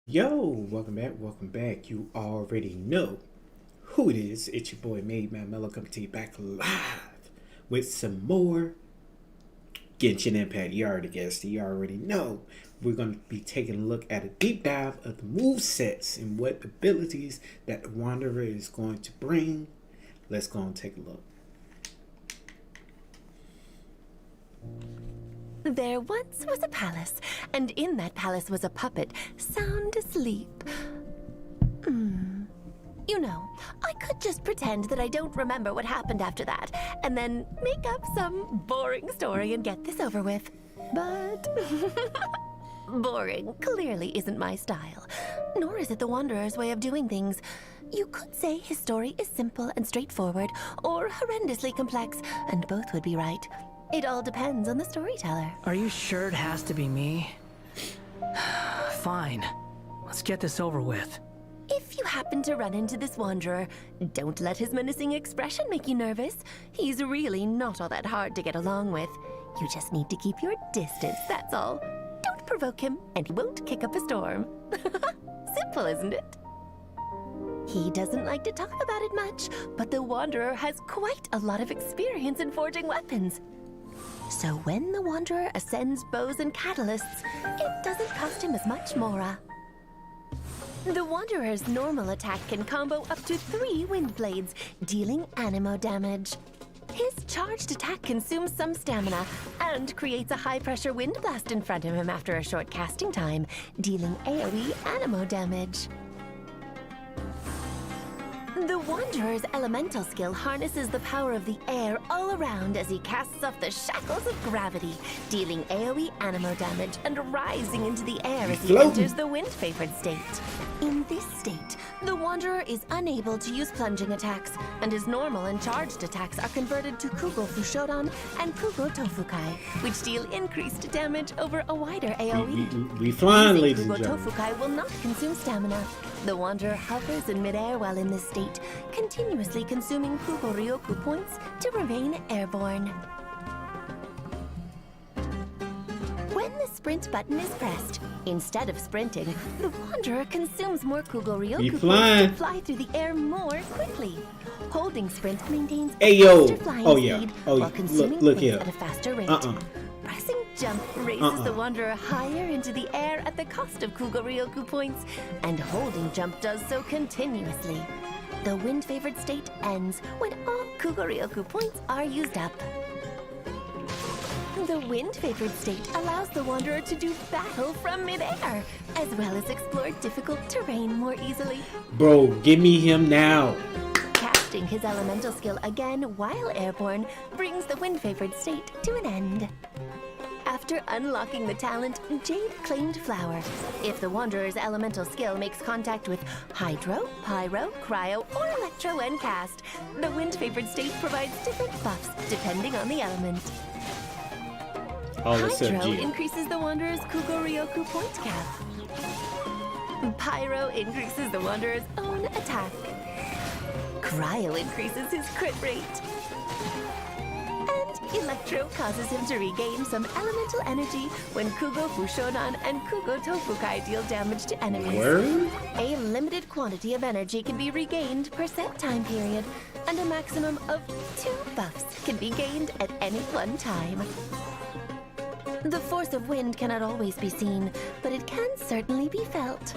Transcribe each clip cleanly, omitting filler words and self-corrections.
Yo, welcome back. You already know who it is. It's your boy MadeMenMelo coming to you back live with some more Genshin Impact. You already guessed it. You already know. We're going to be taking a look at a deep dive of the move sets and what abilities that the Wanderer is going to bring. Let's go and take a look. There once was a palace, and in that palace was a puppet, sound asleep. You know, I could just pretend that I don't remember what happened after that, and then make up some boring story and get this over with. But boring clearly isn't my style, nor is it the Wanderer's way of doing things. You could say his story is simple and straightforward, or horrendously complex, and both would be right. It all depends on the storyteller. Are you sure it has to be me? Fine. Let's get this over with. If you happen to run into this Wanderer, don't let his menacing expression make you nervous. He's really not all that hard to get along with. You just need to keep your distance, that's all. Don't provoke him, and he won't kick up a storm. Simple, isn't it? He doesn't like to talk about it much, but the Wanderer has quite a lot of experience in forging weapons. So when the Wanderer ascends bows and catalysts, it doesn't cost him as much mora. The Wanderer's normal attack can combo up to 3 wind blades, dealing animo damage. His charged attack consumes some stamina and creates a high-pressure wind blast in front of him after a short casting time, dealing AoE animo damage. The Wanderer's elemental skill harnesses the power of the air all around as he casts off the shackles of gravity, dealing AoE animo damage and rising into the air as he enters the wind-favored state. In this state, the Wanderer is unable to use plunging attacks, and his normal and charged attacks are converted to Kugo Fushodan and Kugo Tofukai, which deal increased damage over a wider AoE. We flying, ladies and Kugo gentlemen. Tofukai will not consume stamina. The Wanderer hovers in midair while in this state, continuously consuming Kugo Ryoku points to remain airborne. When the sprint button is pressed, instead of sprinting, the Wanderer consumes more Kugo Ryoku points to fly through the air more quickly. Holding sprint maintains faster flying speed while consuming points at a faster rate. Pressing jump raises the Wanderer higher into the air at the cost of Kugo Ryoku points, and holding jump does so continuously. The wind-favored state ends when all Kugo Ryoku points are used up. The wind-favored state allows the Wanderer to do battle from midair, as well as explore difficult terrain more easily. Bro, give me him now. Casting his elemental skill again while airborne brings the wind-favored state to an end. After unlocking the talent Jade Claimed Flower, if the Wanderer's elemental skill makes contact with Hydro, Pyro, Cryo, or Electro when cast, the wind-favored state provides different buffs depending on the element. Hydro increases the Wanderer's Kugo Ryoku point cap. Pyro increases the Wanderer's own attack. Cryo increases his crit rate. Electro causes him to regain some elemental energy when Kugo Fushodan and Kugo Tofukai deal damage to enemies. A limited quantity of energy can be regained per set time period, and a maximum of 2 buffs can be gained at any one time. The force of wind cannot always be seen, but it can certainly be felt.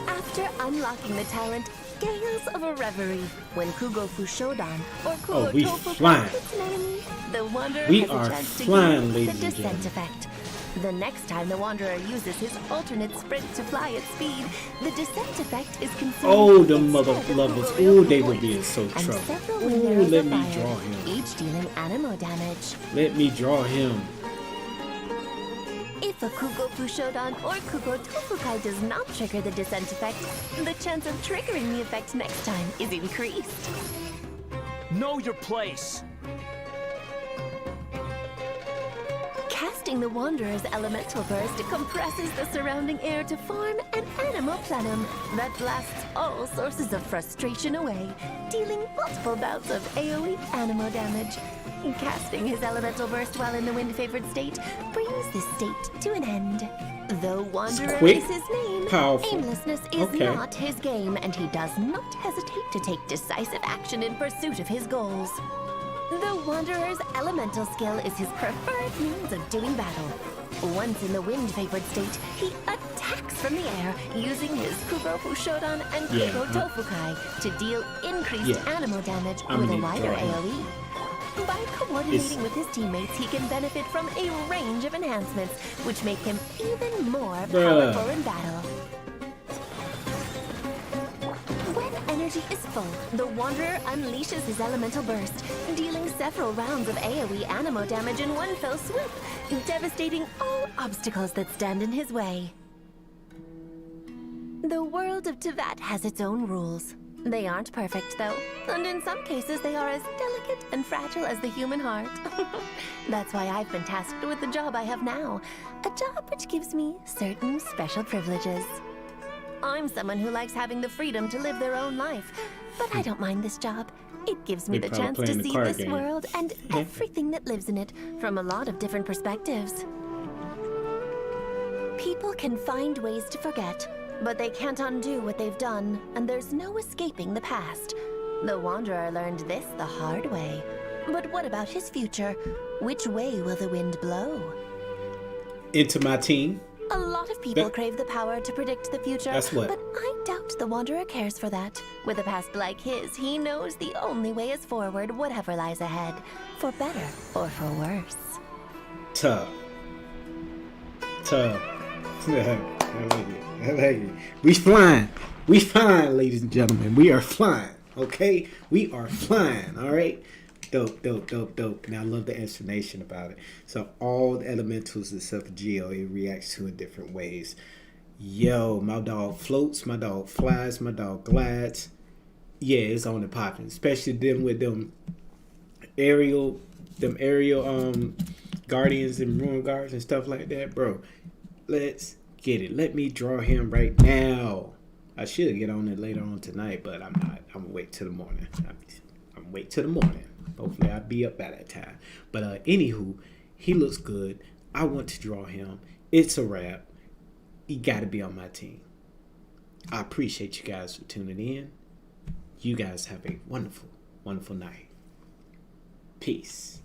After unlocking the talent Gales of a Reverie, when Kugo Fushodan or Kugo Tofukai hits an enemy, the Wanderer has a chance to use the descent effect. The next time the Wanderer uses his alternate sprint to fly at speed, the descent effect is consumed. Oh, the mother lovers. Oh, they would be in so trouble. Oh, let me draw him. Each dealing animo damage. Let me draw him. If a Kugo Fushodan or Kugo Tofukai does not trigger the descent effect, the chance of triggering the effect next time is increased. Know your place! Casting the Wanderer's elemental burst compresses the surrounding air to form an animal plenum that blasts all sources of frustration away, dealing multiple bouts of AoE animo damage. Casting his elemental burst while in the wind-favored state brings this state to an end. Though Wanderer quick, is his name, powerful. aimlessness is Okay. not his game, and he does not hesitate to take decisive action in pursuit of his goals. The Wanderer's elemental skill is his preferred means of doing battle. Once in the wind-favored state, he attacks from the air using his Kurofu Shodan and Yeah, Kuro Tofukai to deal increased Yeah. animo damage I'm with a gonna wider draw him. AoE. By coordinating with his teammates, he can benefit from a range of enhancements, which make him even more Bruh. powerful in battle. When energy is full, the Wanderer unleashes his elemental burst, dealing several rounds of AoE animo damage in one fell swoop, devastating all obstacles that stand in his way. The world of Tevat has its own rules. They aren't perfect, though, and in some cases they are as delicate and fragile as the human heart. That's why I've been tasked with the job I have now, a job which gives me certain special privileges. I'm someone who likes having the freedom to live their own life, but I don't mind this job. It gives me They the probably chance to playing the see card this game. world and everything that lives in it from a lot of different perspectives. People can find ways to forget, but they can't undo what they've done, and there's no escaping the past. The Wanderer learned this the hard way. But what about his future? Which way will the wind blow? Into my team. A lot of people That- crave the power to predict the future, That's what- but I doubt the Wanderer cares for that. With a past like his, he knows the only way is forward, whatever lies ahead, for better or for worse. Tough. Tough. I like it. I like it. We flying. We flying, ladies and gentlemen. We are flying. Okay? We are flying. All right? Dope, dope, dope, dope. And I love the explanation about it. So all the elementals except for Geo, it reacts to in different ways. Yo, my dog floats, my dog flies, my dog glides. Yeah, it's on and popping. Especially them with them aerial guardians and ruin guards and stuff like that, bro. Let's get it. Let me draw him right now. I should get on it later on tonight, but I'm not. I'm gonna wait till the morning. I'm wait till the morning. Hopefully I'll be up by that time. But anywho, he looks good. I want to draw him. It's a wrap. He got to be on my team. I appreciate you guys for tuning in. You guys have a wonderful, wonderful night. Peace.